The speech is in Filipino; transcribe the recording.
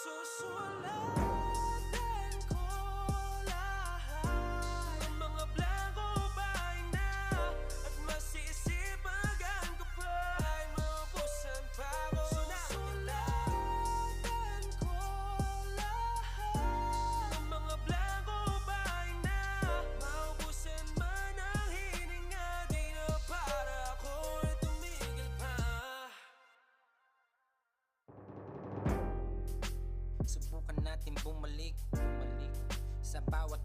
Susulatan ko lahat ng mga blanco bahay na, at masisipagan ko pa ay maubusan pa ako. Susulatan ko lahat ng mga blanco bahay na, maubusan man ang hininga, di na para ako'y tumigil pa. Subukan natin bumalik sa bawat